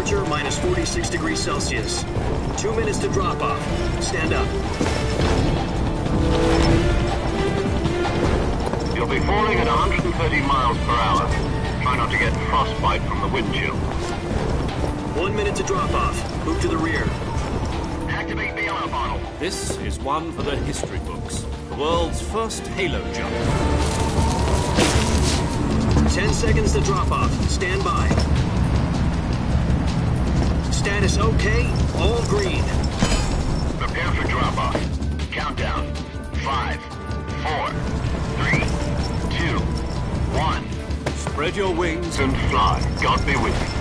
Temperature minus 46 degrees Celsius. 2 minutes to drop off. Stand up. You'll be falling at 130 miles per hour. Try not to get frostbite from the wind chill. 1 minute to drop off. Move to the rear. Activate the alarm bottle. This is one for the history books. The world's first halo jump. 10 seconds to drop off. Stand by. Status okay. All green. Prepare for drop-off. Countdown. 5, 4, 3, 2, 1. Spread your wings And fly. God be with you.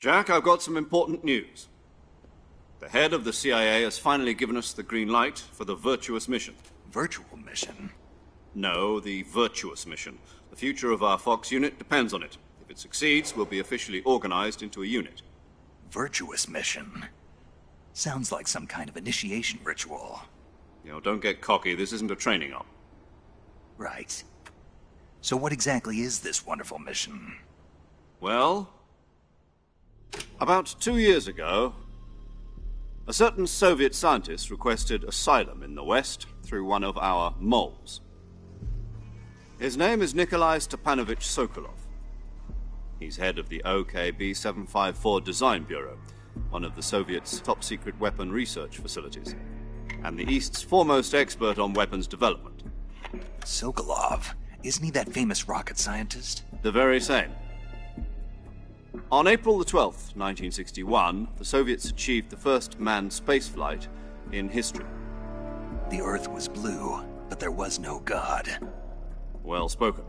Jack, I've got some important news. The head of the CIA has finally given us the green light for the Virtuous mission. Virtual mission? No, the Virtuous mission. The future of our Fox unit depends on it. If it succeeds, we'll be officially organized into a unit. Virtuous mission? Sounds like some kind of initiation ritual. You know, don't get cocky. This isn't a training op. Right. So what exactly is this wonderful mission? Well, about 2 years ago, a certain Soviet scientist requested asylum in the West through one of our moles. His name is Nikolai Stepanovich Sokolov. He's head of the OKB 754 Design Bureau, one of the Soviets' top-secret weapon research facilities, and the East's foremost expert on weapons development. Sokolov? Isn't he that famous rocket scientist? The very same. On April the 12th, 1961, the Soviets achieved the first manned spaceflight in history. The Earth was blue, but there was no God. Well spoken.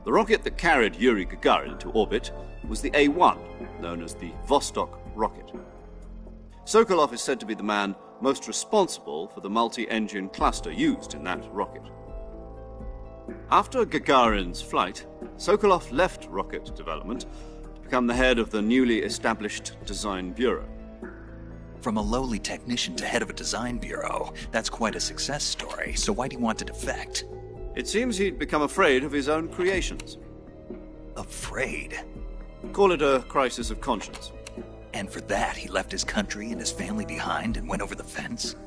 The rocket that carried Yuri Gagarin to orbit was the A-1, known as the Vostok rocket. Sokolov is said to be the man most responsible for the multi-engine cluster used in that rocket. After Gagarin's flight, Sokolov left rocket development to become the head of the newly established Design Bureau. From a lowly technician to head of a design bureau, that's quite a success story, so why do you want to defect? It seems he'd become afraid of his own creations. Afraid? Call it a crisis of conscience. And for that, he left his country and his family behind and went over the fence?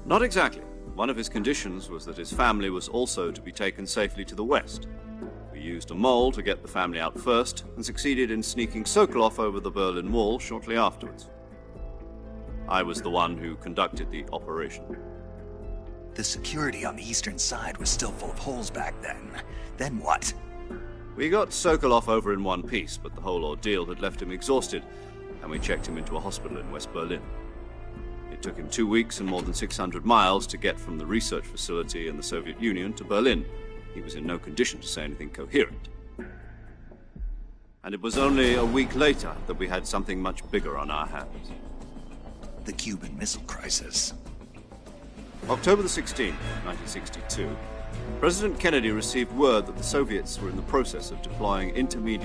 Not exactly. One of his conditions was that his family was also to be taken safely to the West. We used a mole to get the family out first, and succeeded in sneaking Sokolov over the Berlin Wall shortly afterwards. I was the one who conducted the operation. The security on the eastern side was still full of holes back then. Then what? We got Sokolov over in one piece, but the whole ordeal had left him exhausted, and we checked him into a hospital in West Berlin. It took him 2 weeks and more than 600 miles to get from the research facility in the Soviet Union to Berlin. He was in no condition to say anything coherent. And it was only a week later that we had something much bigger on our hands. The Cuban Missile Crisis. October the 16th, 1962, President Kennedy received word that the Soviets were in the process of deploying intermediate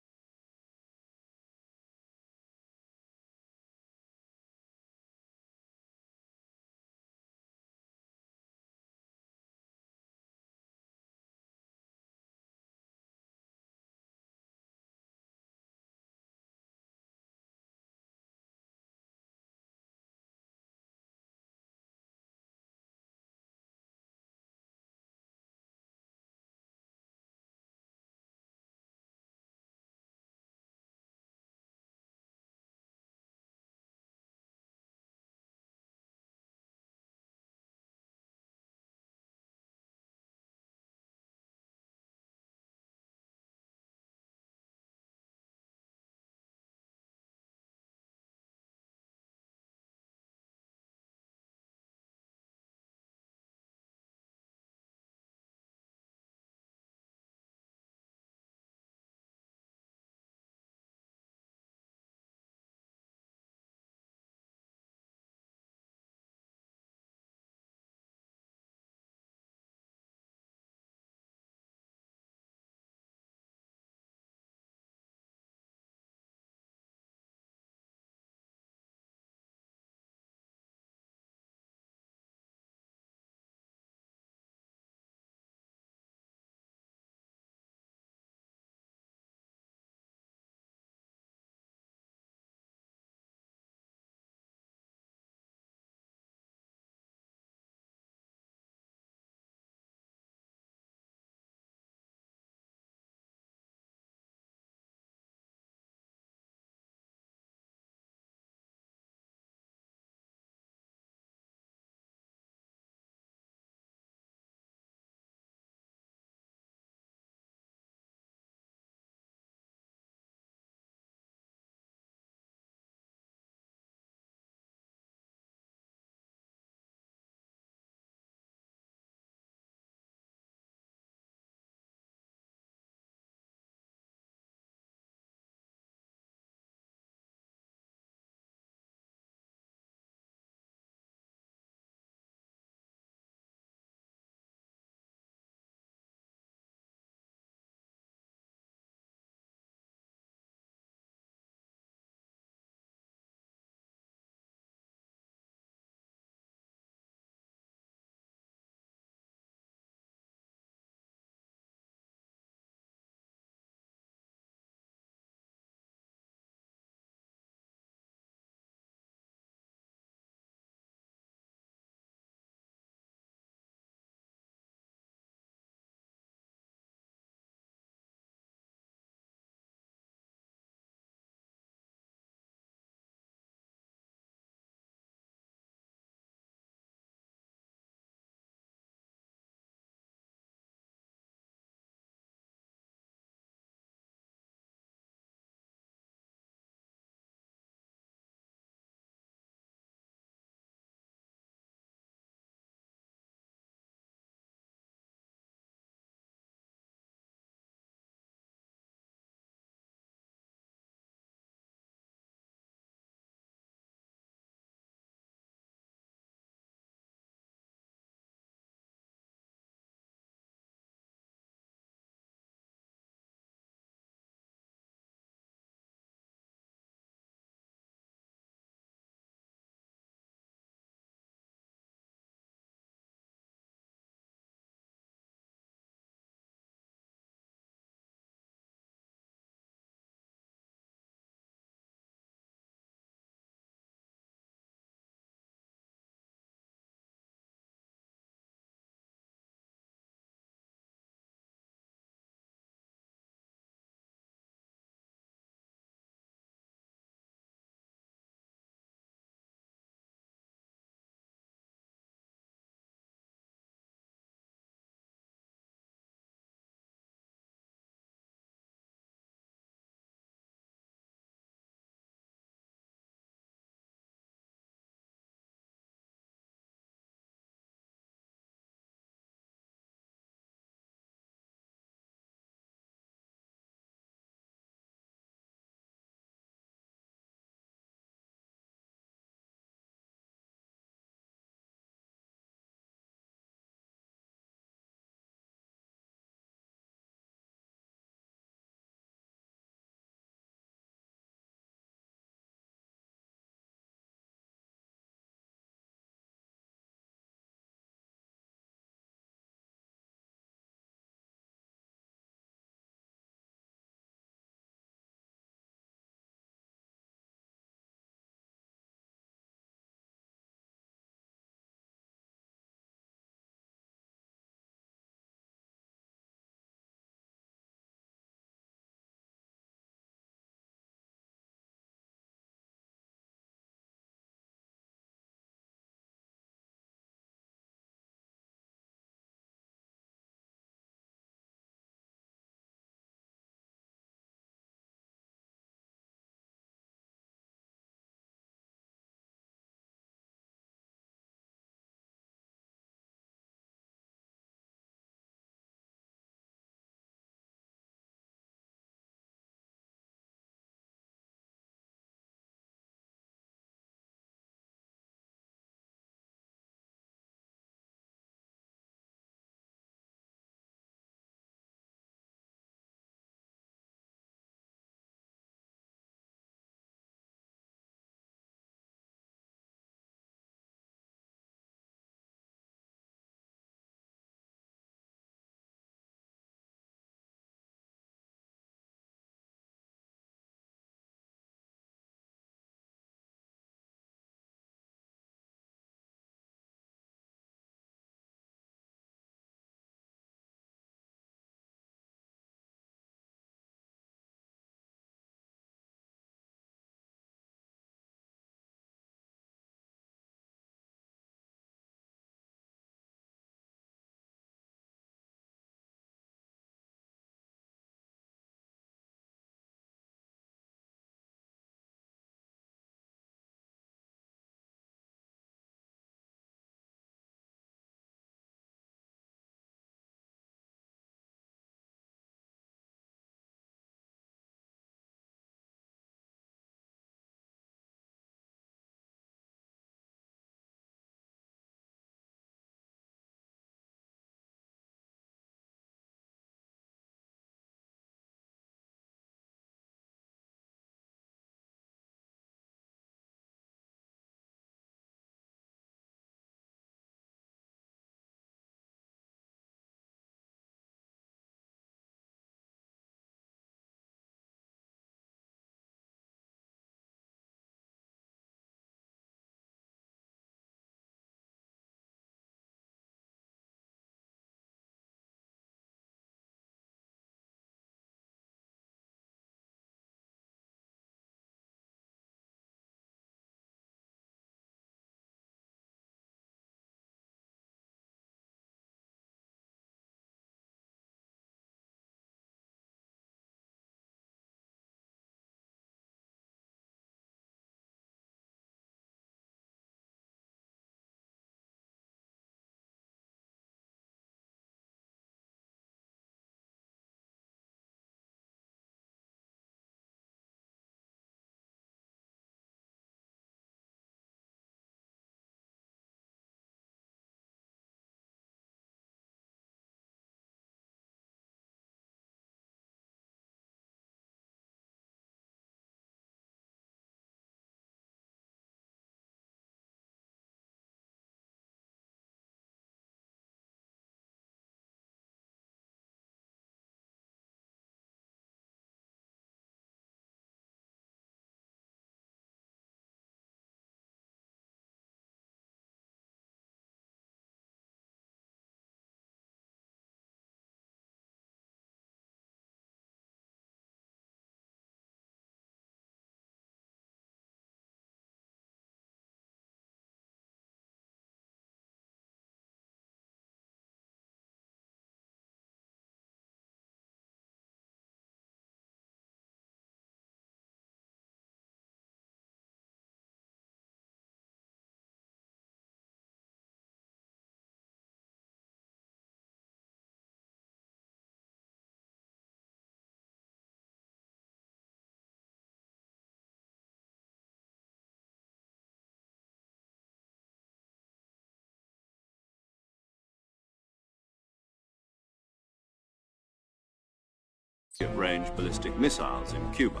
range ballistic missiles in Cuba.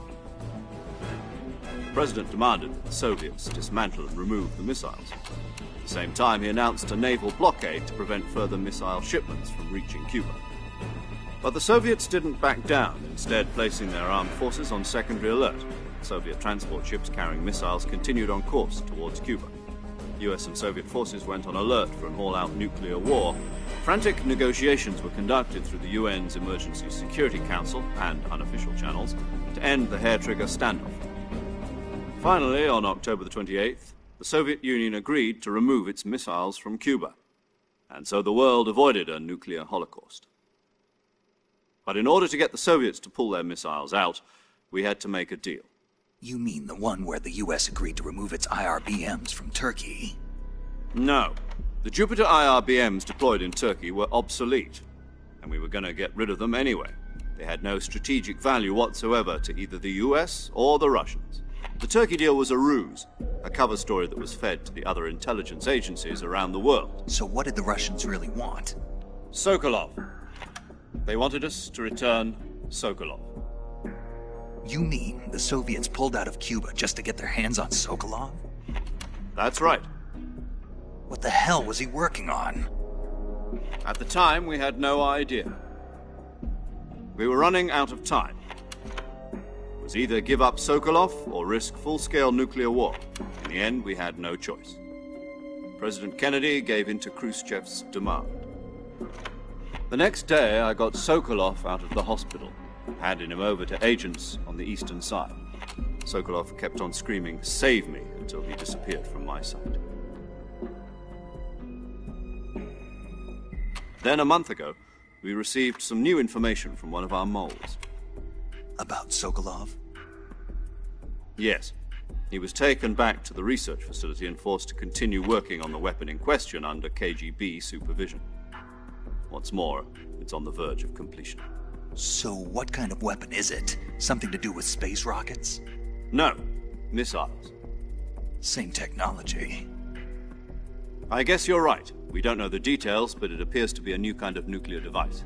The President demanded that the Soviets dismantle and remove the missiles. At the same time, he announced a naval blockade to prevent further missile shipments from reaching Cuba. But the Soviets didn't back down, instead placing their armed forces on secondary alert. Soviet transport ships carrying missiles continued on course towards Cuba. US and Soviet forces went on alert for an all-out nuclear war. Frantic negotiations were conducted through the UN's Emergency Security Council and unofficial channels to end the hair-trigger standoff. Finally, on October the 28th, the Soviet Union agreed to remove its missiles from Cuba, and so the world avoided a nuclear holocaust. But in order to get the Soviets to pull their missiles out, we had to make a deal. You mean the one where the US agreed to remove its IRBMs from Turkey? No. The Jupiter IRBMs deployed in Turkey were obsolete, and we were going to get rid of them anyway. They had no strategic value whatsoever to either the US or the Russians. The Turkey deal was a ruse, a cover story that was fed to the other intelligence agencies around the world. So what did the Russians really want? Sokolov. They wanted us to return Sokolov. You mean the Soviets pulled out of Cuba just to get their hands on Sokolov? That's right. What the hell was he working on? At the time, we had no idea. We were running out of time. It was either give up Sokolov or risk full-scale nuclear war. In the end, we had no choice. President Kennedy gave in to Khrushchev's demand. The next day, I got Sokolov out of the hospital, handing him over to agents on the eastern side. Sokolov kept on screaming, "Save me," until he disappeared from my sight. Then, a month ago, we received some new information from one of our moles. About Sokolov? Yes. He was taken back to the research facility and forced to continue working on the weapon in question under KGB supervision. What's more, it's on the verge of completion. So what kind of weapon is it? Something to do with space rockets? No, missiles. Same technology. I guess you're right. We don't know the details, but it appears to be a new kind of nuclear device.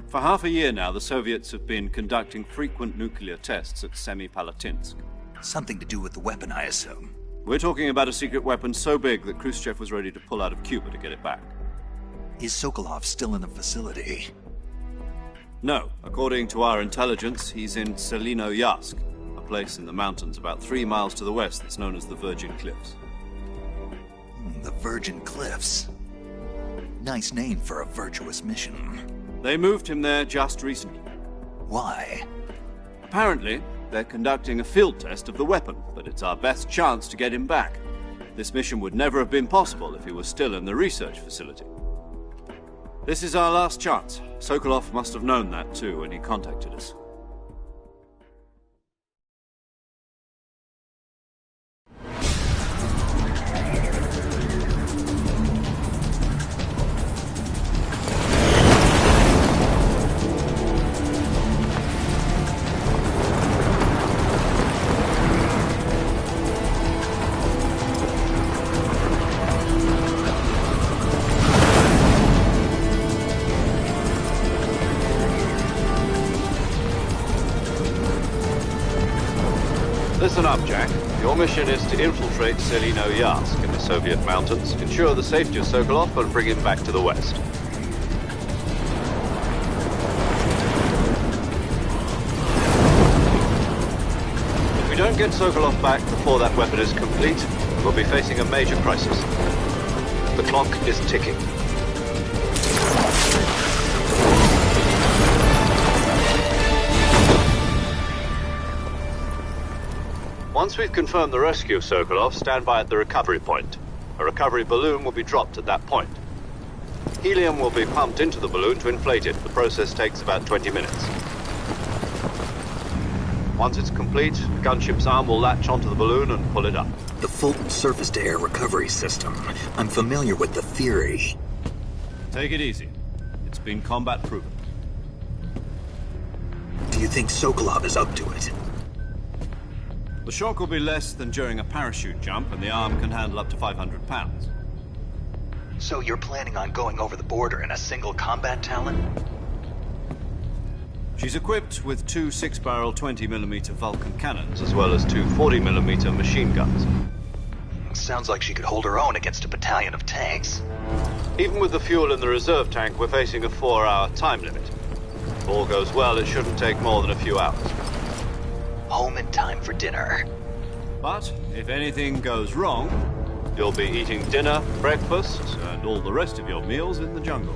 For half a year now, the Soviets have been conducting frequent nuclear tests at Semipalatinsk. Something to do with the weapon, I assume. We're talking about a secret weapon so big that Khrushchev was ready to pull out of Cuba to get it back. Is Sokolov still in the facility? No. According to our intelligence, he's in Selinoyarsk, a place in the mountains about 3 miles to the west that's known as the Virgin Cliffs. The Virgin Cliffs. Nice name for a virtuous mission. They moved him there just recently. Why? Apparently, they're conducting a field test of the weapon, but it's our best chance to get him back. This mission would never have been possible if he was still in the research facility. This is our last chance. Sokolov must have known that too when he contacted us. Listen up, Jack. Your mission is to infiltrate Selinoyarsk in the Soviet mountains, ensure the safety of Sokolov, and bring him back to the west. If we don't get Sokolov back before that weapon is complete, we'll be facing a major crisis. The clock is ticking. Once we've confirmed the rescue of Sokolov, stand by at the recovery point. A recovery balloon will be dropped at that point. Helium will be pumped into the balloon to inflate it. The process takes about 20 minutes. Once it's complete, the gunship's arm will latch onto the balloon and pull it up. The Fulton surface-to-air recovery system. I'm familiar with the theory. Take it easy. It's been combat-proven. Do you think Sokolov is up to it? The shock will be less than during a parachute jump, and the arm can handle up to 500 pounds. So you're planning on going over the border in a single combat Talon? She's equipped with two 6-barrel 20mm Vulcan cannons, as well as two 40mm machine guns. Sounds like she could hold her own against a battalion of tanks. Even with the fuel in the reserve tank, we're facing a 4-hour time limit. If all goes well, it shouldn't take more than a few hours. Home in time for dinner. But if anything goes wrong, you'll be eating dinner, breakfast, and all the rest of your meals in the jungle.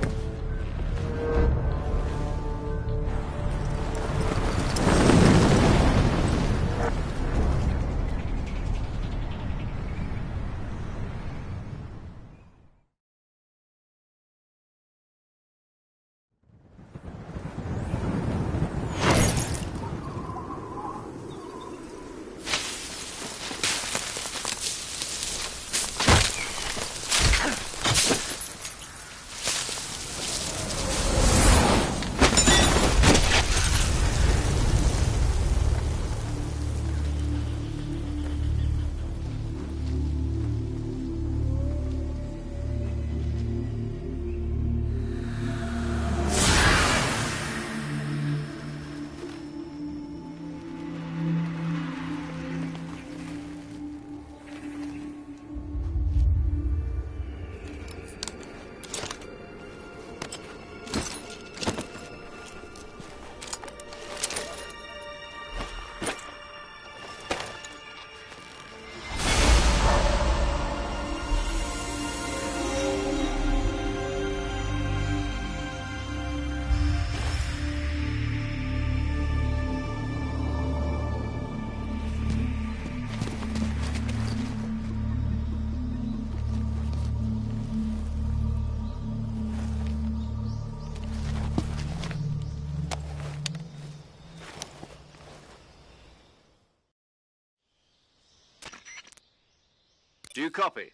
Do you copy?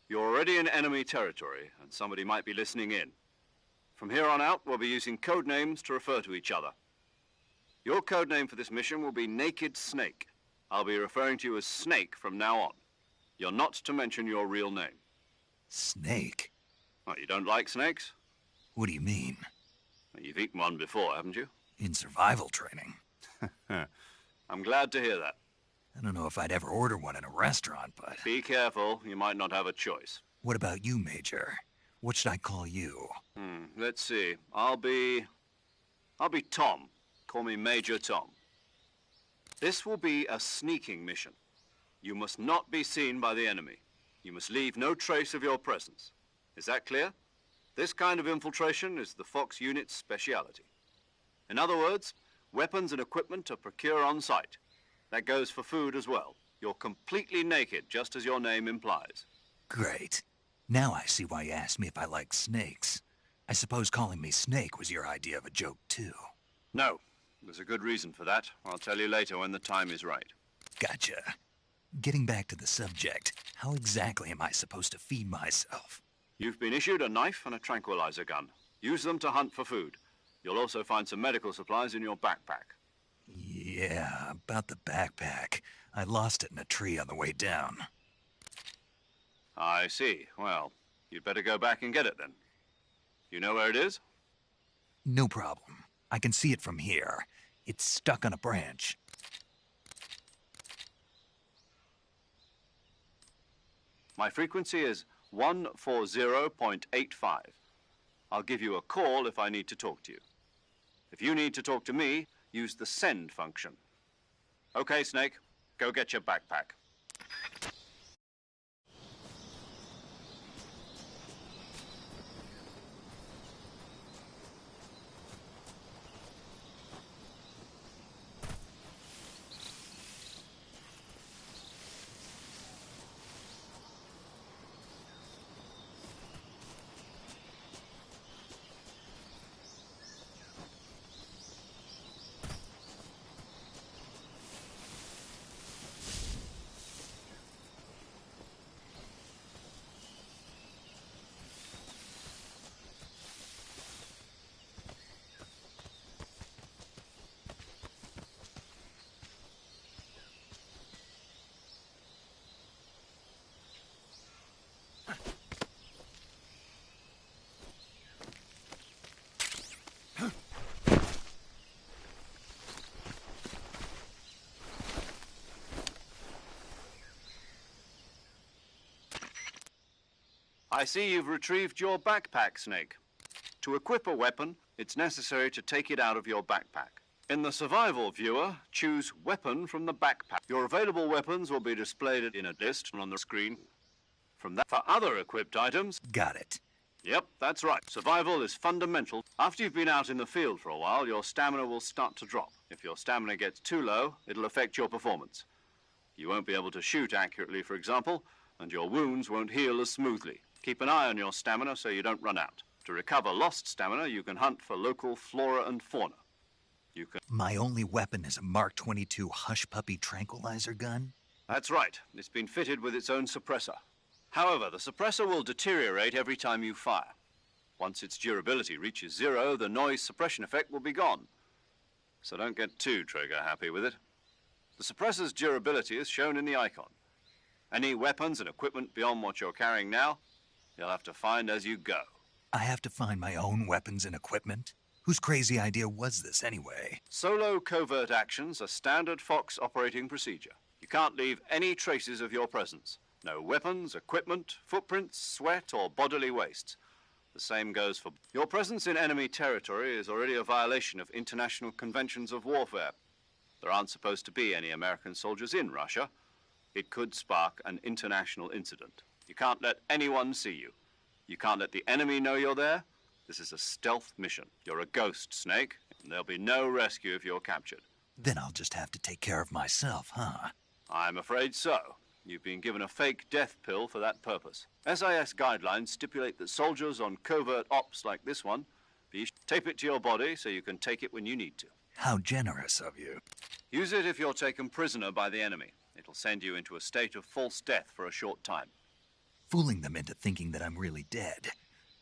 You're already in enemy territory, and somebody might be listening in. From here on out, we'll be using code names to refer to each other. Your code name for this mission will be Naked Snake. I'll be referring to you as Snake from now on. You're not to mention your real name. Snake? Oh, you don't like snakes? What do you mean? Well, you've eaten one before, haven't you? In survival training. I'm glad to hear that. I don't know if I'd ever order one in a restaurant, but... Be careful, you might not have a choice. What about you, Major? What should I call you? Let's see. I'll be Tom. Call me Major Tom. This will be a sneaking mission. You must not be seen by the enemy. You must leave no trace of your presence. Is that clear? This kind of infiltration is the Fox unit's speciality. In other words, weapons and equipment are procured on site. That goes for food as well. You're completely naked, just as your name implies. Great. Now I see why you asked me if I like snakes. I suppose calling me Snake was your idea of a joke, too. No. There's a good reason for that. I'll tell you later when the time is right. Gotcha. Getting back to the subject, how exactly am I supposed to feed myself? You've been issued a knife and a tranquilizer gun. Use them to hunt for food. You'll also find some medical supplies in your backpack. Yeah, about the backpack. I lost it in a tree on the way down. I see. Well, you'd better go back and get it then. You know where it is? No problem. I can see it from here. It's stuck on a branch. My frequency is 140.85. I'll give you a call if I need to talk to you. If you need to talk to me, use the send function. Okay, Snake, go get your backpack. I see you've retrieved your backpack, Snake. To equip a weapon, it's necessary to take it out of your backpack. In the survival viewer, choose Weapon from the backpack. Your available weapons will be displayed in a list on the screen. From that, for other equipped items... Got it. Yep, that's right. Survival is fundamental. After you've been out in the field for a while, your stamina will start to drop. If your stamina gets too low, it'll affect your performance. You won't be able to shoot accurately, for example, and your wounds won't heal as smoothly. Keep an eye on your stamina so you don't run out. To recover lost stamina, you can hunt for local flora and fauna. My only weapon is a Mark 22 Hush Puppy tranquilizer gun? That's right. It's been fitted with its own suppressor. However, the suppressor will deteriorate every time you fire. Once its durability reaches 0, the noise suppression effect will be gone. So don't get too trigger-happy with it. The suppressor's durability is shown in the icon. Any weapons and equipment beyond what you're carrying now, you'll have to find as you go. I have to find my own weapons and equipment? Whose crazy idea was this, anyway? Solo covert actions are standard Fox operating procedure. You can't leave any traces of your presence. No weapons, equipment, footprints, sweat, or bodily waste. The same goes for... Your presence in enemy territory is already a violation of international conventions of warfare. There aren't supposed to be any American soldiers in Russia. It could spark an international incident. You can't let anyone see you. You can't let the enemy know you're there. This is a stealth mission. You're a ghost, Snake, and there'll be no rescue if you're captured. Then I'll just have to take care of myself, huh? I'm afraid so. You've been given a fake death pill for that purpose. SIS guidelines stipulate that soldiers on covert ops like this one tape it to your body so you can take it when you need to. How generous of you. Use it if you're taken prisoner by the enemy. It'll send you into a state of false death for a short time. Fooling them into thinking that I'm really dead.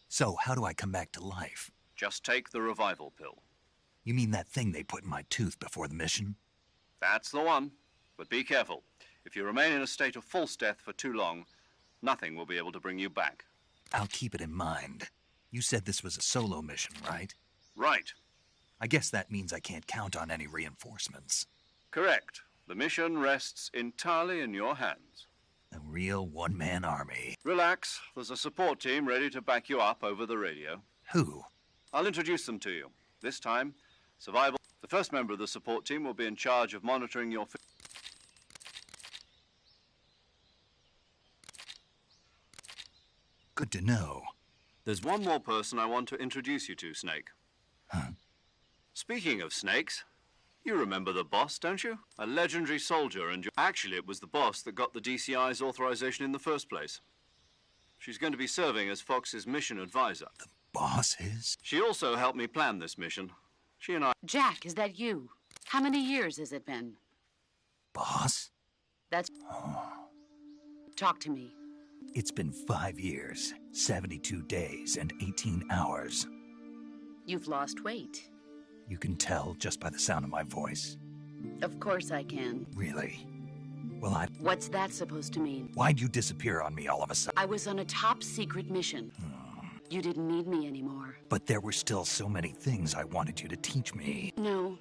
So, how do I come back to life? Just take the revival pill. You mean that thing they put in my tooth before the mission? That's the one. But be careful. If you remain in a state of false death for too long, nothing will be able to bring you back. I'll keep it in mind. You said this was a solo mission, right? Right. I guess that means I can't count on any reinforcements. Correct. The mission rests entirely in your hands. A real one-man army. Relax. There's a support team ready to back you up over the radio. Who? I'll introduce them to you. This time, Survival. The first member of the support team will be in charge of monitoring your... Good to know. There's one more person I want to introduce you to, Snake. Huh? Speaking of snakes, you remember the boss, don't you? A legendary soldier, and actually it was the boss that got the DCI's authorization in the first place. She's going to be serving as Fox's mission advisor. The boss is? She also helped me plan this mission. She and I... Jack, is that you? How many years has it been? Boss? That's... Talk to me. It's been 5 years, 72 days, and 18 hours. You've lost weight. You can tell just by the sound of my voice. Of course I can. Really? Well, What's that supposed to mean? Why'd you disappear on me all of a sudden? I was on a top-secret mission. You didn't need me anymore. But there were still so many things I wanted you to teach me. No.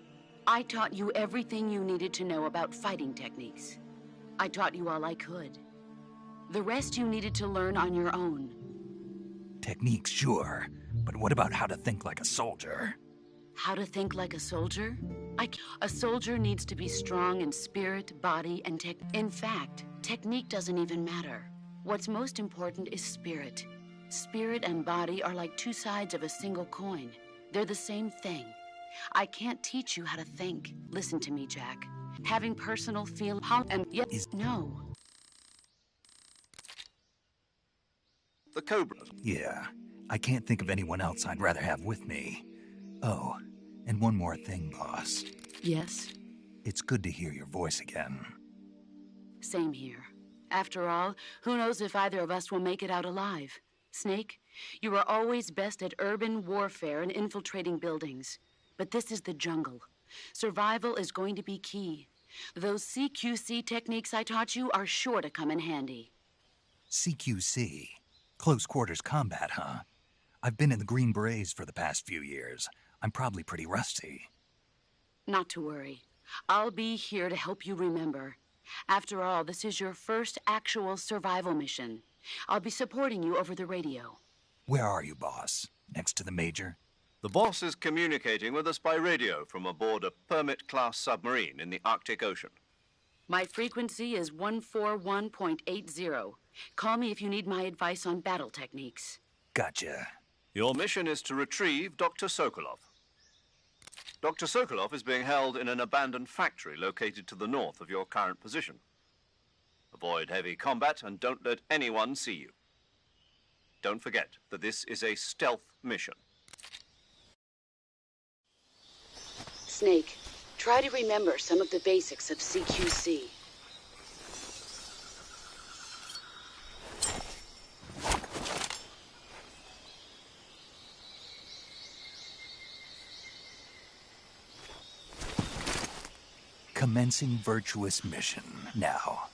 I taught you everything you needed to know about fighting techniques. I taught you all I could. The rest you needed to learn on your own. Techniques, sure. But what about how to think like a soldier? How to think like a soldier? A soldier needs to be strong in spirit, body, and tech. In fact, technique doesn't even matter. What's most important is spirit. Spirit and body are like two sides of a single coin. They're the same thing. I can't teach you how to think. Listen to me, Jack. Having personal feel and yet no. The Cobra. Yeah, I can't think of anyone else I'd rather have with me. Oh, and one more thing, boss. Yes? It's good to hear your voice again. Same here. After all, who knows if either of us will make it out alive? Snake, you are always best at urban warfare and infiltrating buildings. But this is the jungle. Survival is going to be key. Those CQC techniques I taught you are sure to come in handy. CQC? Close quarters combat, huh? I've been in the Green Berets for the past few years. I'm probably pretty rusty. Not to worry. I'll be here to help you remember. After all, this is your first actual survival mission. I'll be supporting you over the radio. Where are you, boss? Next to the Major? The boss is communicating with us by radio from aboard a Permit-class submarine in the Arctic Ocean. My frequency is 141.80. Call me if you need my advice on battle techniques. Gotcha. Your mission is to retrieve Dr. Sokolov. Dr. Sokolov is being held in an abandoned factory located to the north of your current position. Avoid heavy combat and don't let anyone see you. Don't forget that this is a stealth mission. Snake, try to remember some of the basics of CQC. Commencing virtuous mission now.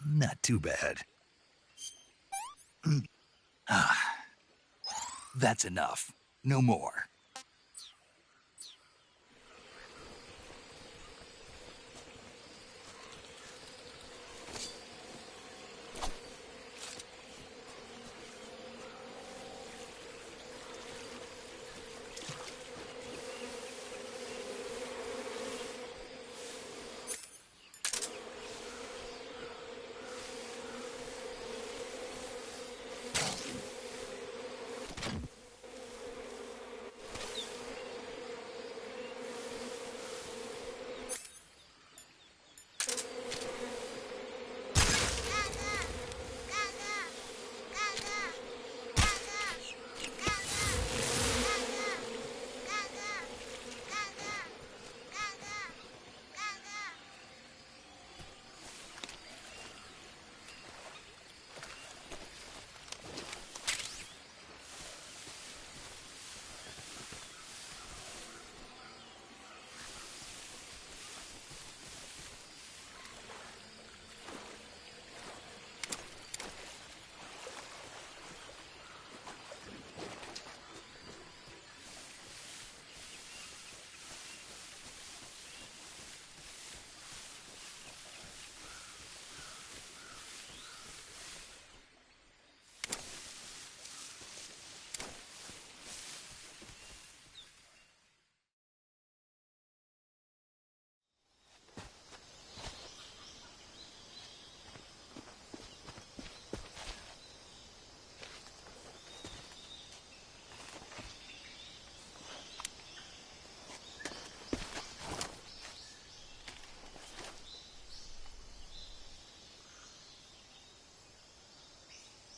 Not too bad. That's enough. No more.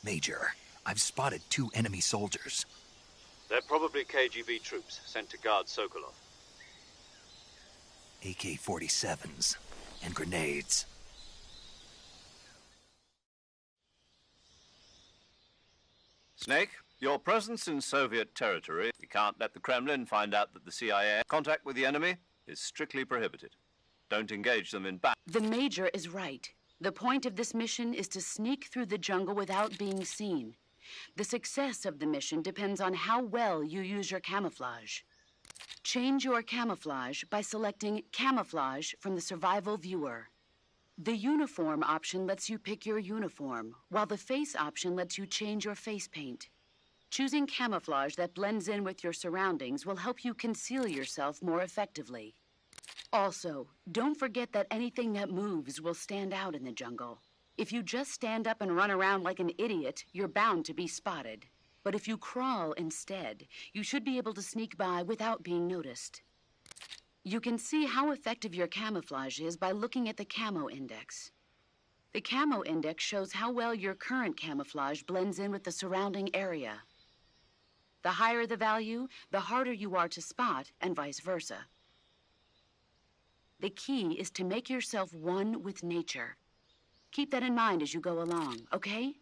Major, I've spotted 2 enemy soldiers. They're probably KGB troops sent to guard Sokolov. AK-47s and grenades. Snake, your presence in Soviet territory, we can't let the Kremlin find out that the CIA contact with the enemy is strictly prohibited. Don't engage them in battle. The Major is right. The point of this mission is to sneak through the jungle without being seen. The success of the mission depends on how well you use your camouflage. Change your camouflage by selecting Camouflage from the Survival Viewer. The Uniform option lets you pick your uniform, while the Face option lets you change your face paint. Choosing camouflage that blends in with your surroundings will help you conceal yourself more effectively. Also, don't forget that anything that moves will stand out in the jungle. If you just stand up and run around like an idiot, you're bound to be spotted. But if you crawl instead, you should be able to sneak by without being noticed. You can see how effective your camouflage is by looking at the Camo Index. The Camo Index shows how well your current camouflage blends in with the surrounding area. The higher the value, the harder you are to spot, and vice versa. The key is to make yourself one with nature. Keep that in mind as you go along, okay?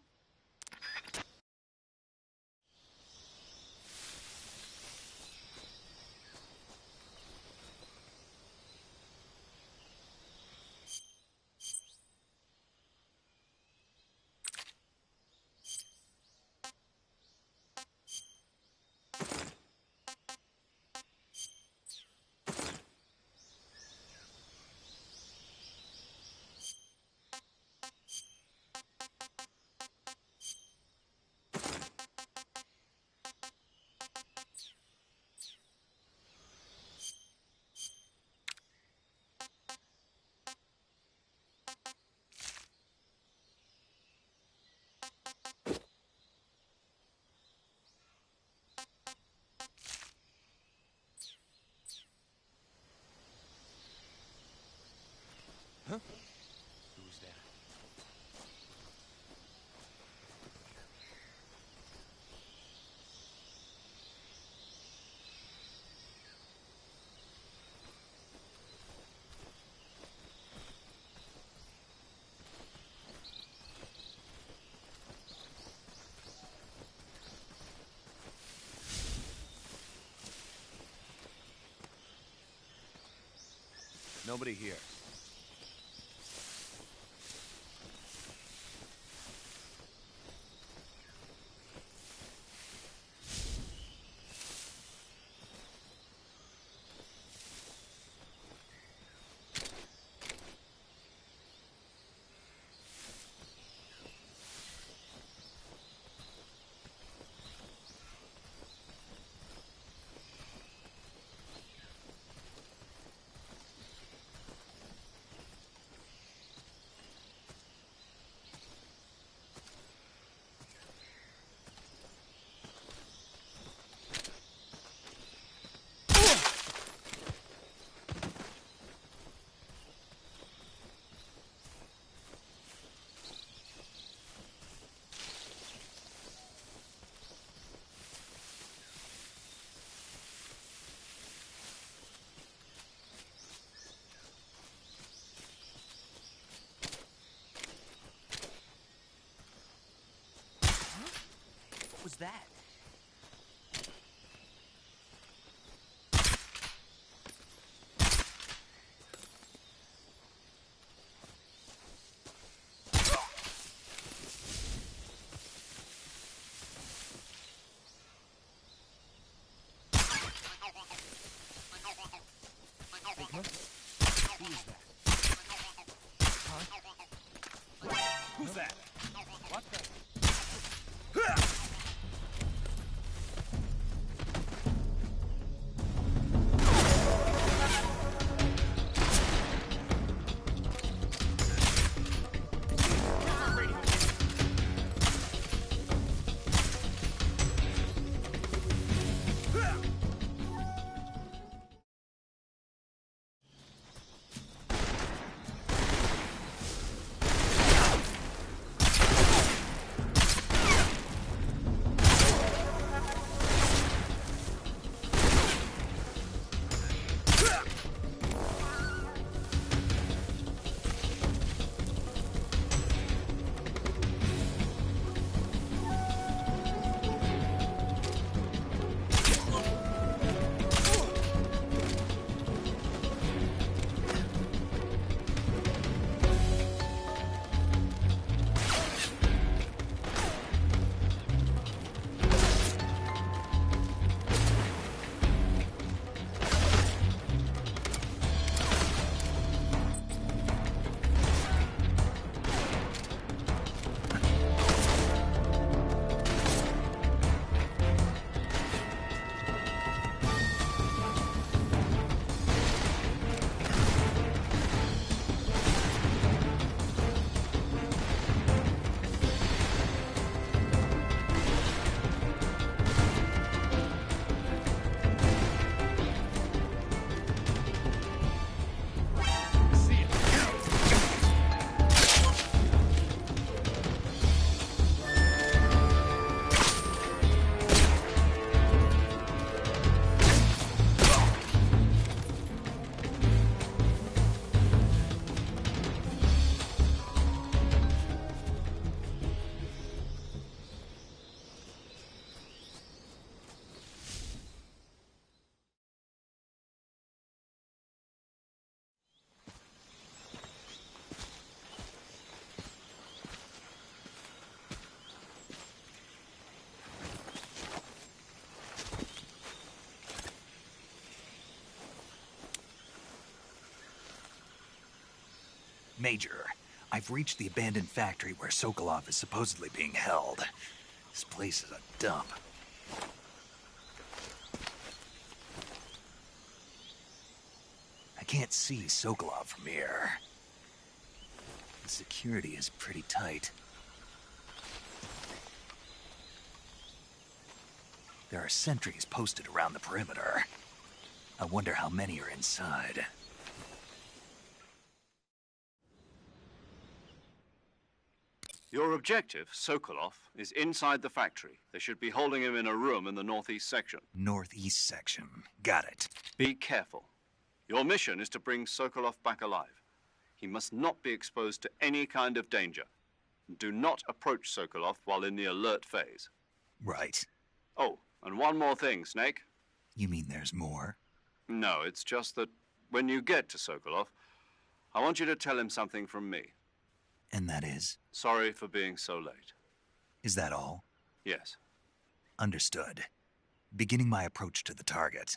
Who's that? Nobody here. that? Who's that? What the? Major, I've reached the abandoned factory where Sokolov is supposedly being held. This place is a dump. I can't see Sokolov from here. The security is pretty tight. There are sentries posted around the perimeter. I wonder how many are inside. Your objective, Sokolov, is inside the factory. They should be holding him in a room in the northeast section. Northeast section. Got it. Be careful. Your mission is to bring Sokolov back alive. He must not be exposed to any kind of danger. Do not approach Sokolov while in the alert phase. Right. Oh, and one more thing, Snake. You mean there's more? No, it's just that when you get to Sokolov, I want you to tell him something from me. And that is? Sorry for being so late. Is that all? Yes. Understood. Beginning my approach to the target.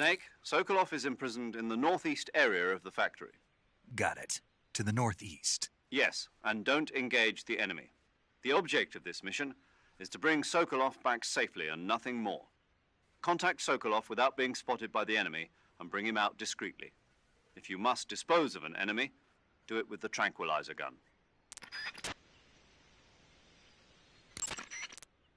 Snake, Sokolov is imprisoned in the northeast area of the factory. Got it. To the northeast. Yes, and don't engage the enemy. The object of this mission is to bring Sokolov back safely and nothing more. Contact Sokolov without being spotted by the enemy and bring him out discreetly. If you must dispose of an enemy, do it with the tranquilizer gun.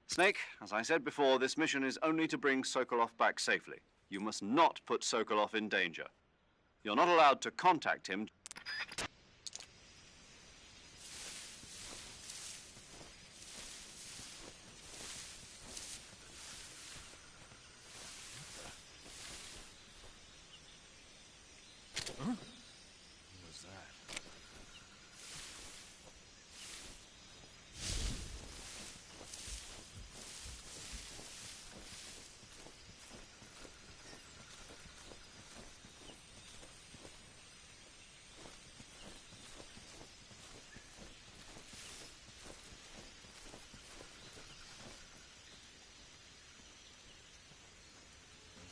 Snake, as I said before, this mission is only to bring Sokolov back safely. You must not put Sokolov in danger. You're not allowed to contact him.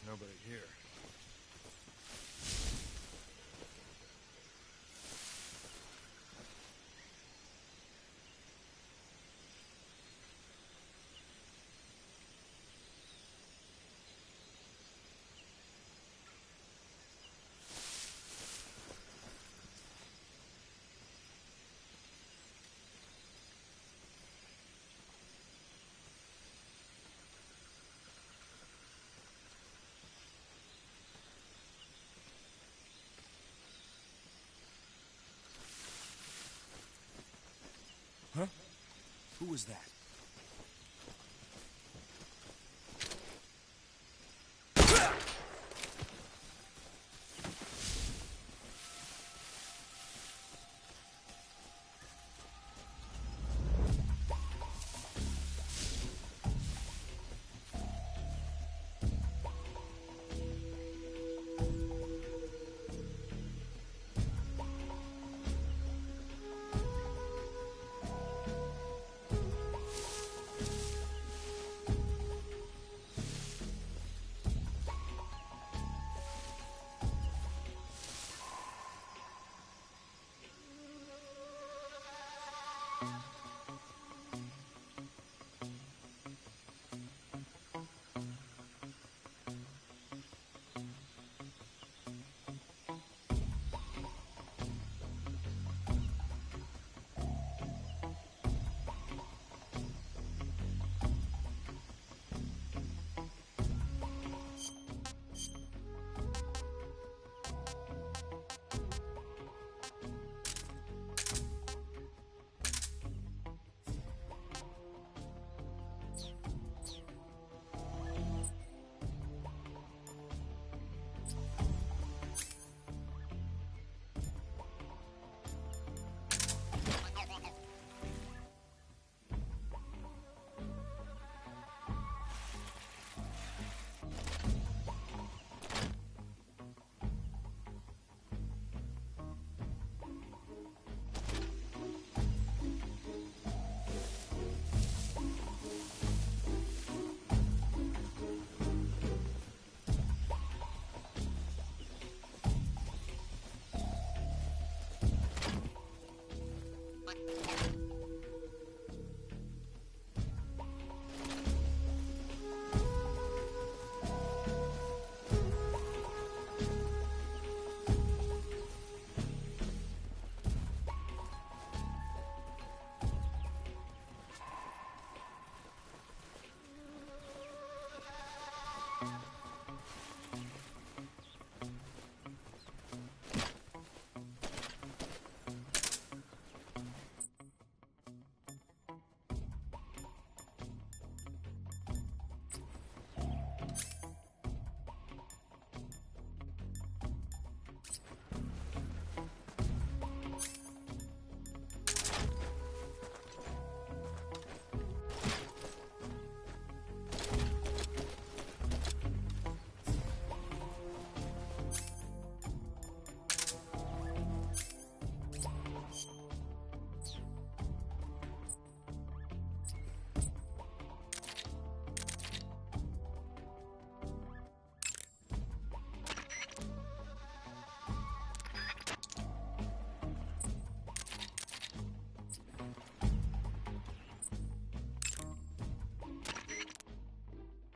Nobody here. Huh? Who was that?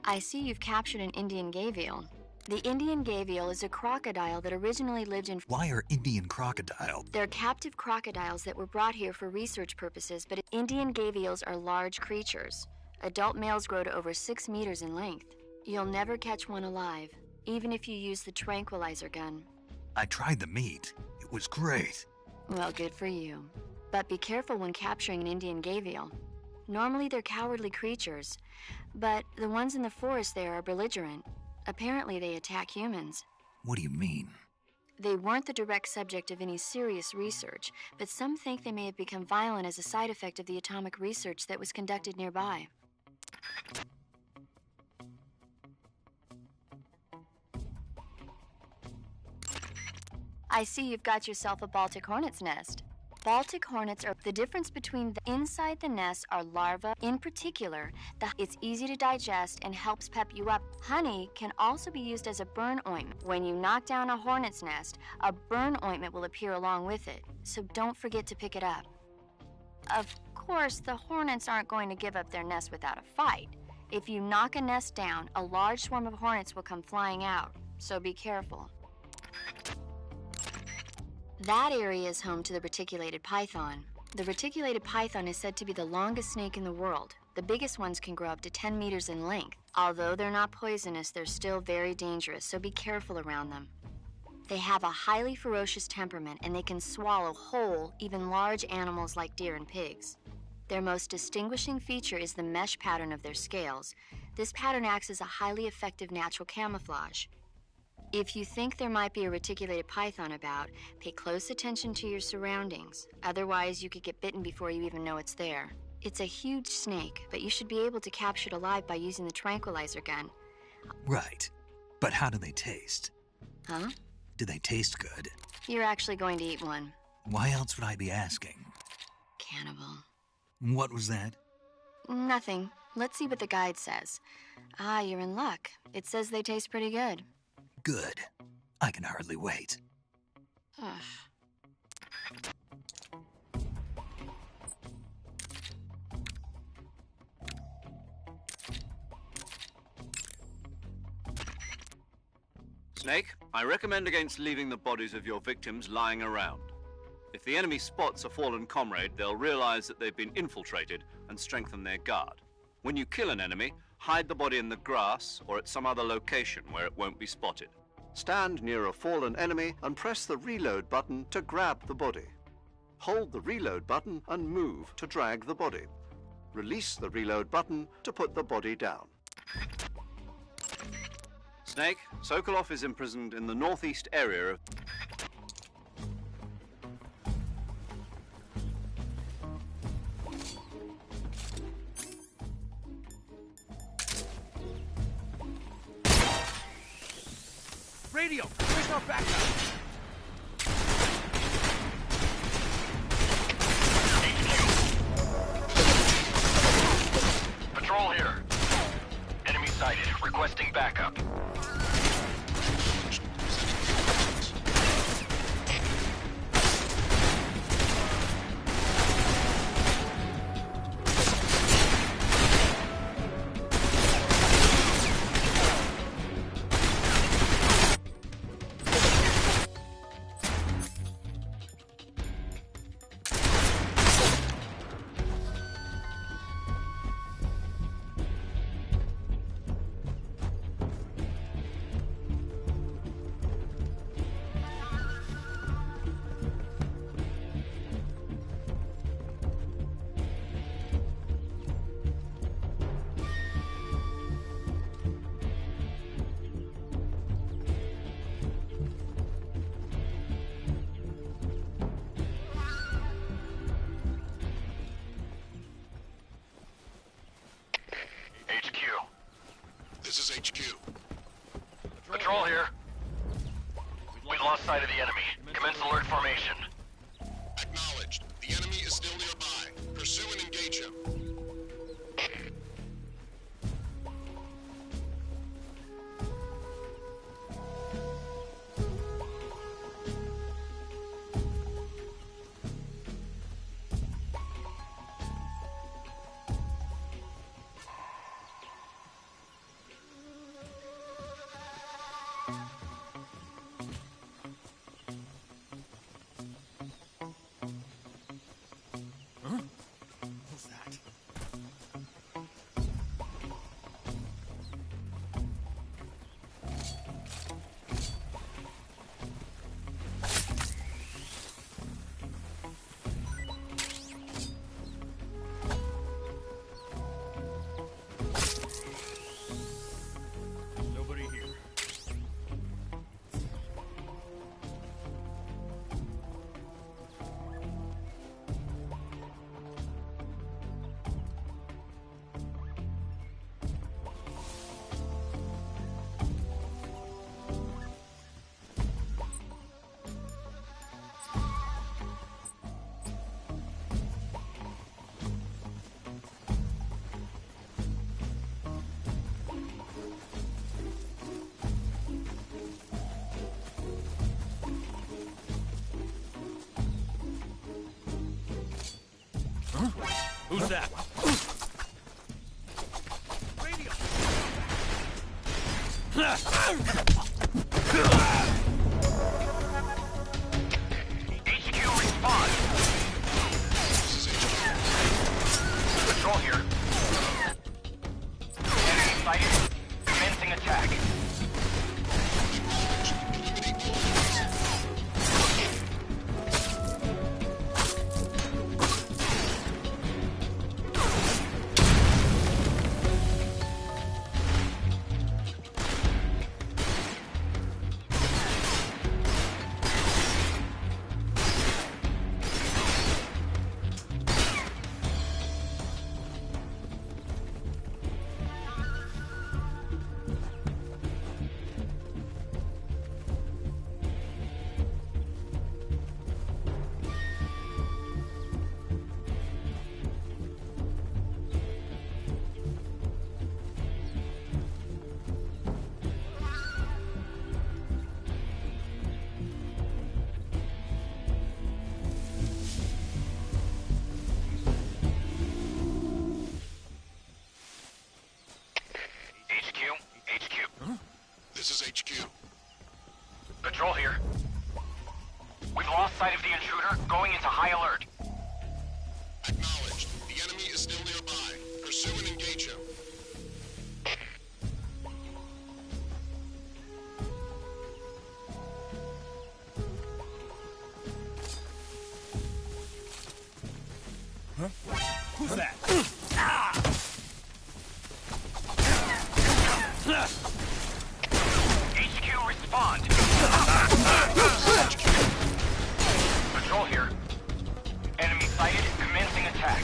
I see you've captured an Indian gavial. The Indian gavial is a crocodile that originally lived in... Why are Indian crocodiles? They're captive crocodiles that were brought here for research purposes, but Indian gavials are large creatures. Adult males grow to over 6 meters in length. You'll never catch one alive, even if you use the tranquilizer gun. I tried the meat. It was great. Well, good for you. But be careful when capturing an Indian gavial. Normally they're cowardly creatures, but the ones in the forest there are belligerent. Apparently they attack humans. What do you mean? They weren't the direct subject of any serious research, but some think they may have become violent as a side effect of the atomic research that was conducted nearby. I see you've got yourself a Baltic hornet's nest. Baltic hornets are the difference between the inside the nest are larvae. In particular, it's easy to digest and helps pep you up. Honey can also be used as a burn ointment. When you knock down a hornet's nest, a burn ointment will appear along with it, so don't forget to pick it up. Of course, the hornets aren't going to give up their nest without a fight. If you knock a nest down, a large swarm of hornets will come flying out, so be careful. That area is home to the reticulated python. The reticulated python is said to be the longest snake in the world. The biggest ones can grow up to 10 meters in length. Although they're not poisonous, they're still very dangerous, so be careful around them. They have a highly ferocious temperament, and they can swallow whole, even large animals like deer and pigs. Their most distinguishing feature is the mesh pattern of their scales. This pattern acts as a highly effective natural camouflage. If you think there might be a reticulated python about, pay close attention to your surroundings. Otherwise, you could get bitten before you even know it's there. It's a huge snake, but you should be able to capture it alive by using the tranquilizer gun. Right. But how do they taste? Huh? Do they taste good? You're actually going to eat one. Why else would I be asking? Cannibal. What was that? Nothing. Let's see what the guide says. Ah, you're in luck. It says they taste pretty good. Good. I can hardly wait. Snake, I recommend against leaving the bodies of your victims lying around. If the enemy spots a fallen comrade, they'll realize that they've been infiltrated and strengthen their guard. When you kill an enemy, hide the body in the grass or at some other location where it won't be spotted. Stand near a fallen enemy and press the reload button to grab the body. Hold the reload button and move to drag the body. Release the reload button to put the body down. Snake, Sokolov is imprisoned in the northeast area of... Radio! Where's our backup? HQ. Patrol here. Enemy sighted. Requesting backup. This is HQ. Patrol here. We've lost sight of the enemy. Commence alert formation. Acknowledged. The enemy is still nearby. Pursue and engage him. Who's that? Radio! HQ respond! Patrol here. Enemy sighted. Commencing attack. This is HQ. Patrol here. We've lost sight of the intruder, going into high alert. Acknowledged. The enemy is still nearby. Pursue and engage him. Who's that? HQ respond. Patrol here. Enemy sighted, commencing attack.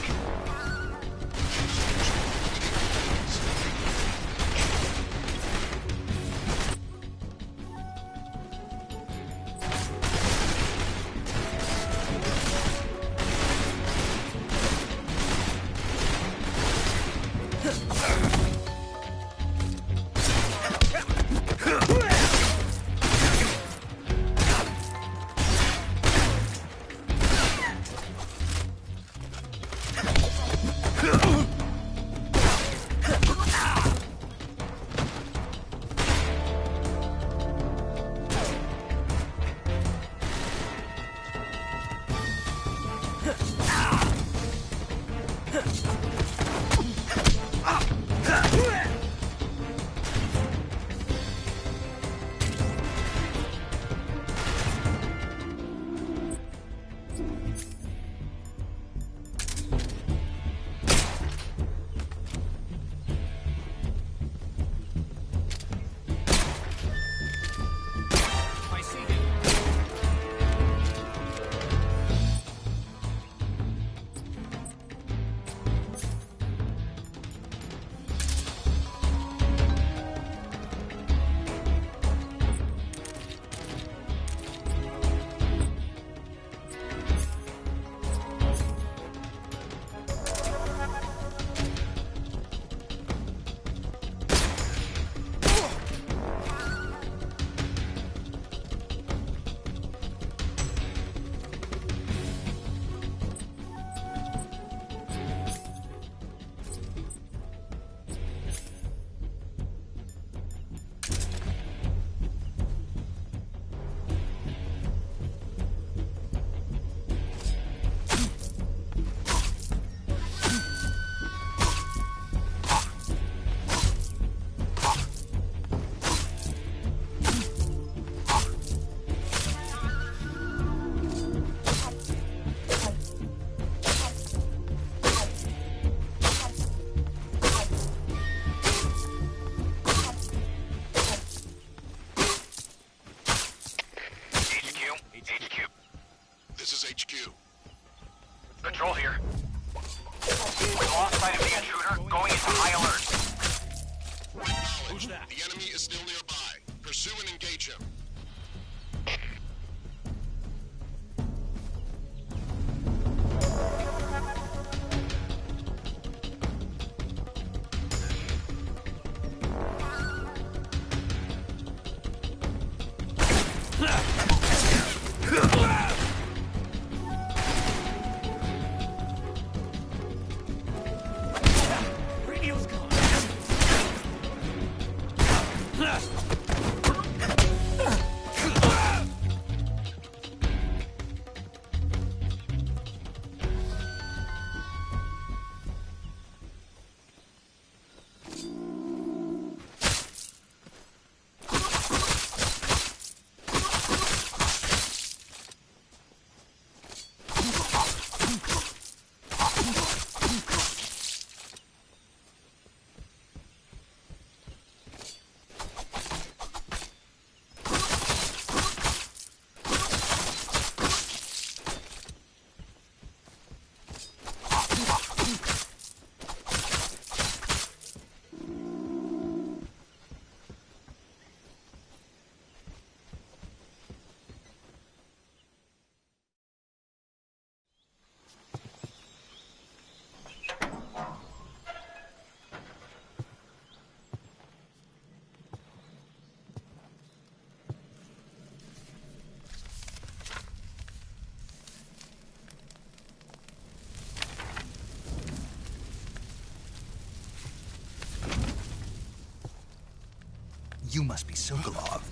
You must be Sokolov.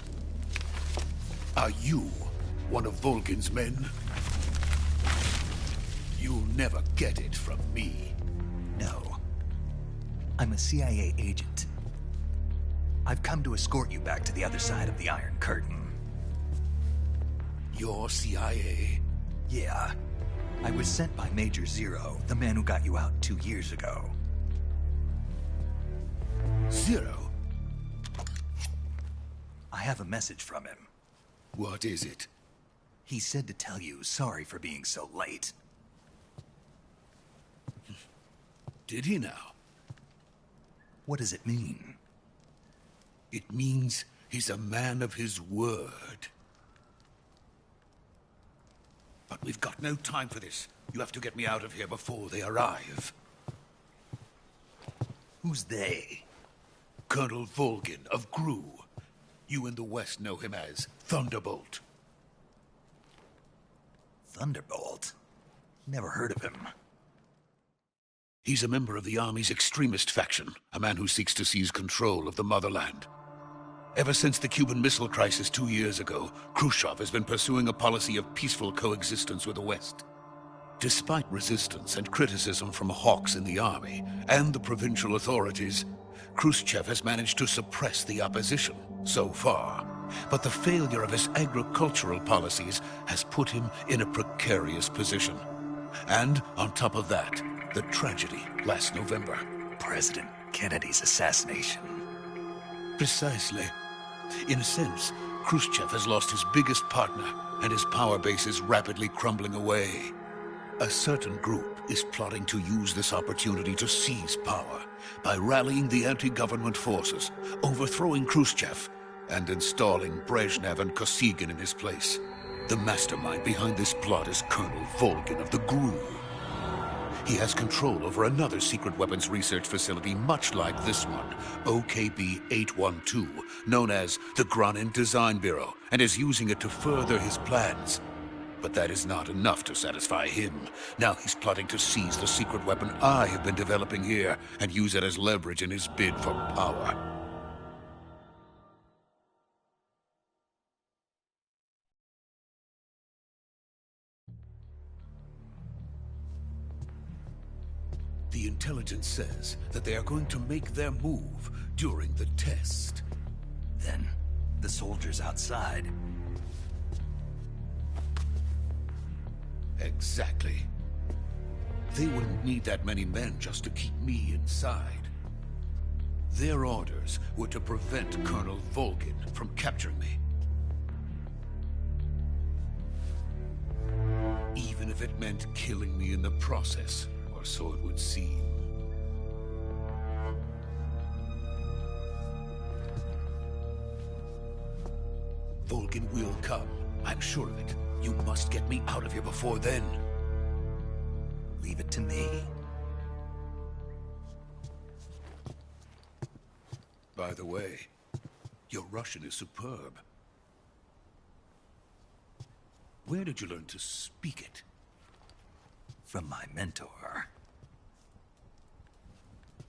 Are you one of Volgin's men? You'll never get it from me. No. I'm a CIA agent. I've come to escort you back to the other side of the Iron Curtain. You're CIA? Yeah. I was sent by Major Zero, the man who got you out 2 years ago. Zero? I have a message from him. What is it? He said to tell you sorry for being so late. Did he now? What does it mean? It means he's a man of his word. But we've got no time for this. You have to get me out of here before they arrive. Who's they? Colonel Volgin of GRU. You in the West know him as Thunderbolt. Thunderbolt? Never heard of him. He's a member of the Army's extremist faction, a man who seeks to seize control of the motherland. Ever since the Cuban Missile Crisis 2 years ago, Khrushchev has been pursuing a policy of peaceful coexistence with the West. Despite resistance and criticism from hawks in the army and the provincial authorities, Khrushchev has managed to suppress the opposition, so far. But the failure of his agricultural policies has put him in a precarious position. And on top of that, the tragedy last November. President Kennedy's assassination. Precisely. In a sense, Khrushchev has lost his biggest partner, and his power base is rapidly crumbling away. A certain group is plotting to use this opportunity to seize power by rallying the anti-government forces, overthrowing Khrushchev, and installing Brezhnev and Kosygin in his place. The mastermind behind this plot is Colonel Volgin of the GRU. He has control over another secret weapons research facility much like this one, OKB-812, known as the Granin Design Bureau, and is using it to further his plans. But that is not enough to satisfy him. Now he's plotting to seize the secret weapon I have been developing here and use it as leverage in his bid for power. The intelligence says that they are going to make their move during the test. Then, the soldiers outside. Exactly. They wouldn't need that many men just to keep me inside. Their orders were to prevent Colonel Volgin from capturing me. Even if it meant killing me in the process. Or so it would seem. Volgin will come. I'm sure of it. You must get me out of here before then. Leave it to me. By the way, your Russian is superb. Where did you learn to speak it? From my mentor.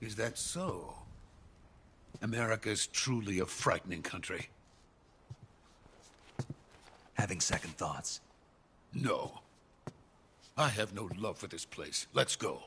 Is that so? America's truly a frightening country. Having second thoughts? No. I have no love for this place. Let's go.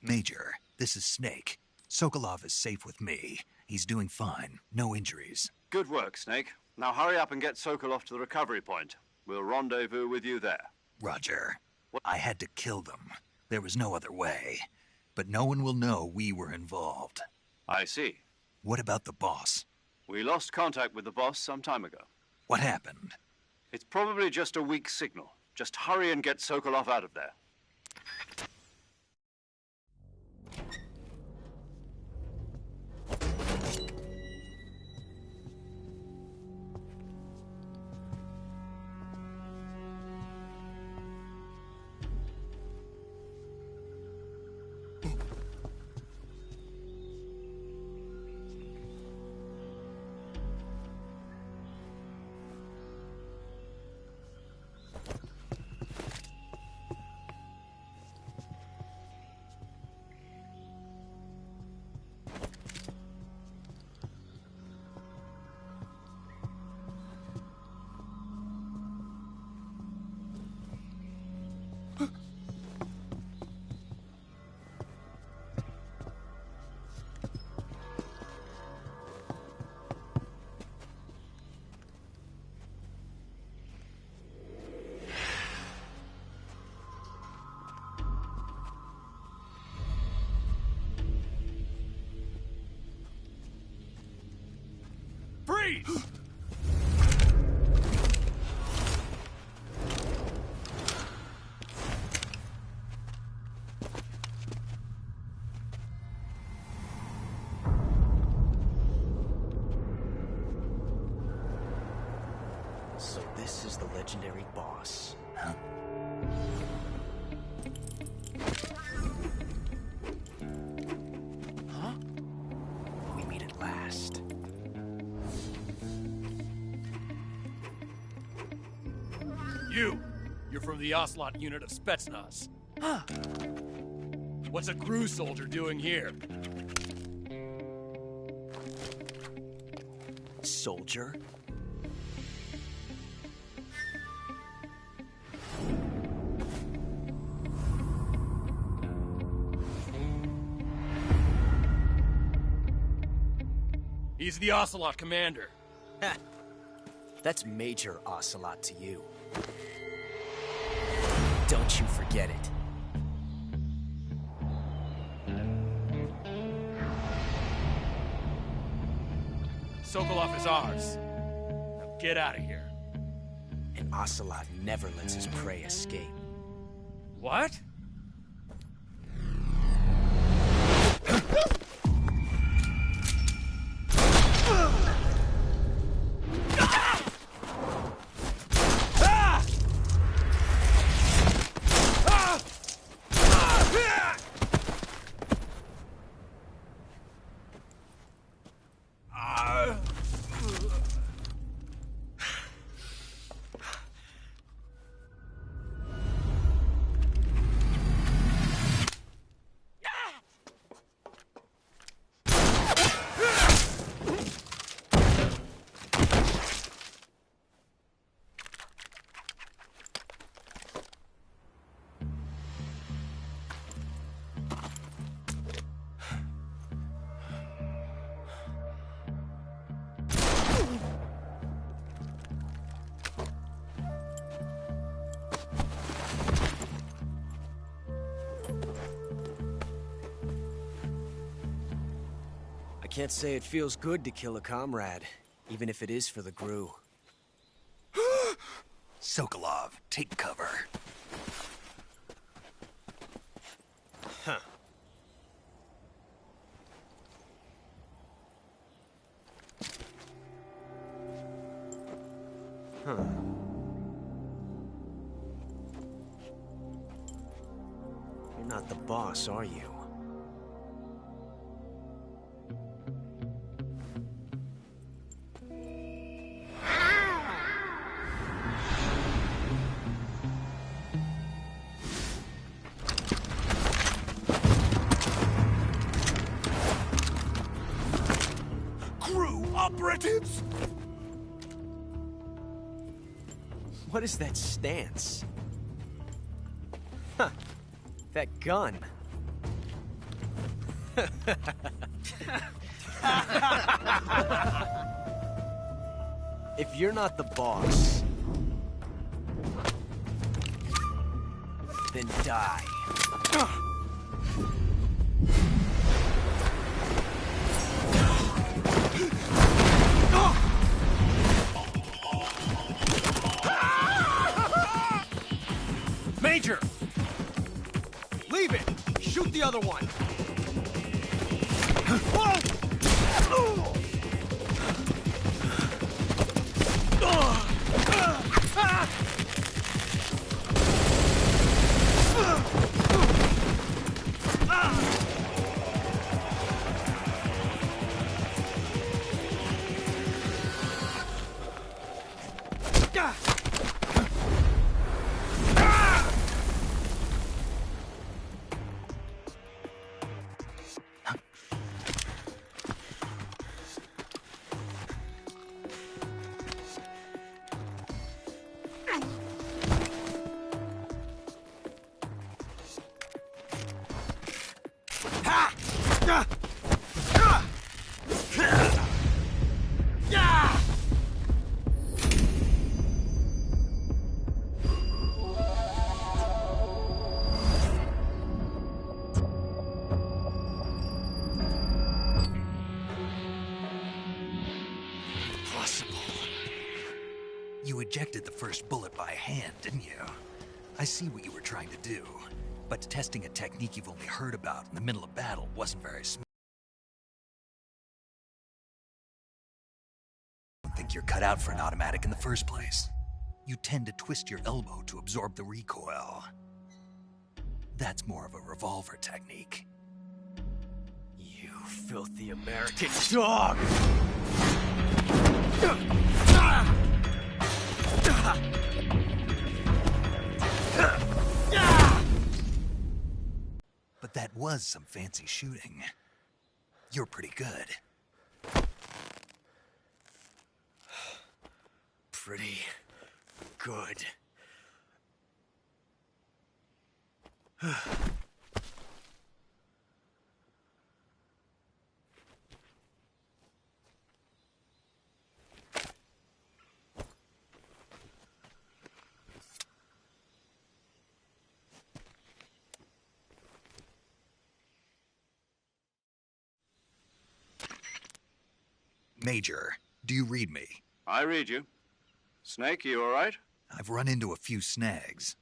Major, this is Snake. Sokolov is safe with me. He's doing fine. No injuries. Good work, Snake. Now hurry up and get Sokolov to the recovery point. We'll rendezvous with you there. Roger. I had to kill them. There was no other way. But no one will know we were involved. I see. What about the boss? We lost contact with the boss some time ago. What happened? It's probably just a weak signal. Just hurry and get Sokolov out of there. Freeze! So this is the legendary boss. Huh? Huh? We meet at last. You're from the Ocelot unit of Spetsnaz. Huh. What's a GRU soldier doing here? Soldier? He's the Ocelot commander. That's Major Ocelot to you. Don't you forget it. Sokolov is ours. Now get out of here. And Ocelot never lets his prey escape. What? I can't say it feels good to kill a comrade, even if it is for the GRU. Sokolov, take cover. Huh. Huh. You're not the boss, are you? Operatives? What is that stance? Huh. That gun. If you're not the boss, then die. Major! Leave it! Shoot the other one! impossible. You ejected the first bullet by hand, didn't you? I see what you were trying to do, but testing a technique you've only heard about in the middle of battle wasn't very smart. I don't think you're cut out for an automatic in the first place. You tend to twist your elbow to absorb the recoil. That's more of a revolver technique. You filthy American dog! But that was some fancy shooting. You're pretty good. Pretty good. Major, do you read me? I read you. Snake, you all right? I've run into a few snags.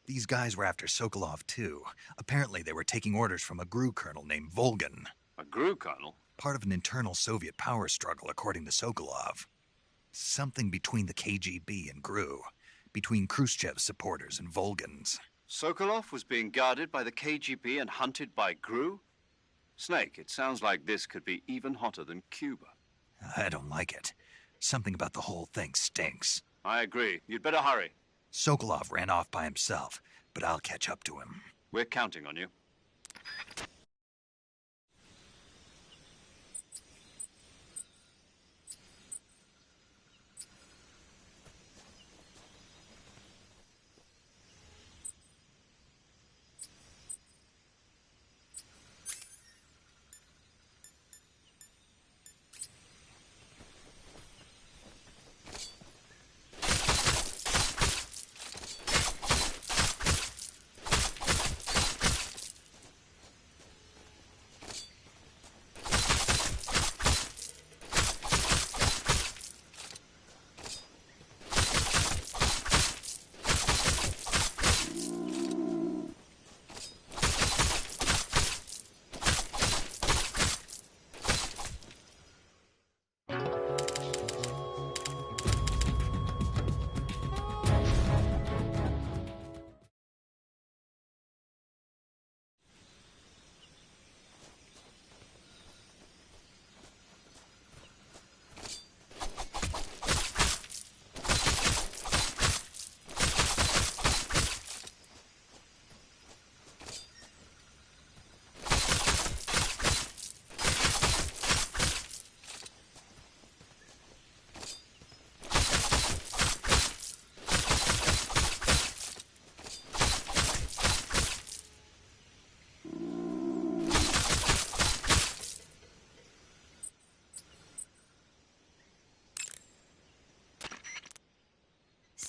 These guys were after Sokolov, too. Apparently they were taking orders from a GRU colonel named Volgin. A GRU colonel? Part of an internal Soviet power struggle, according to Sokolov. Something between the KGB and GRU. Between Khrushchev's supporters and Volgin's. Sokolov was being guarded by the KGB and hunted by GRU? Snake, it sounds like this could be even hotter than Cuba. I don't like it. Something about the whole thing stinks. I agree. You'd better hurry. Sokolov ran off by himself, but I'll catch up to him. We're counting on you.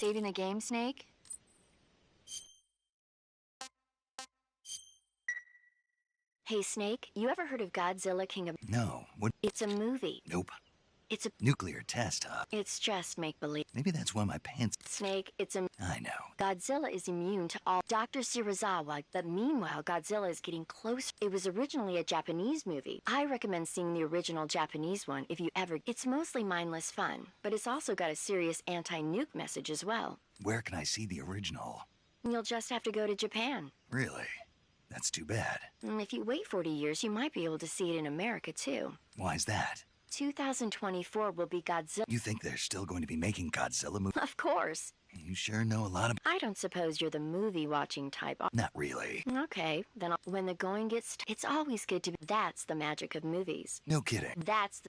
Saving the game, Snake? Hey, Snake, you ever heard of Godzilla King of... No, what? It's a movie. Nope. It's a... Nuclear test, huh? It's just make-believe. Maybe that's why my pants... Snake, it's a... I know. Godzilla is immune to all... Dr. Shirazawa, but meanwhile, Godzilla is getting closer. It was originally a Japanese movie. I recommend seeing the original Japanese one if you ever... It's mostly mindless fun, but it's also got a serious anti-nuke message as well. Where can I see the original? You'll just have to go to Japan. Really? That's too bad. If you wait 40 years, you might be able to see it in America, too. Why's that? 2024 will be Godzilla. You think they're still going to be making Godzilla movies? Of course. You sure know a lot of... I don't suppose you're the movie-watching type. Not really. Okay, then when the going gets... It's always good to... That's the magic of movies. No kidding. That's the...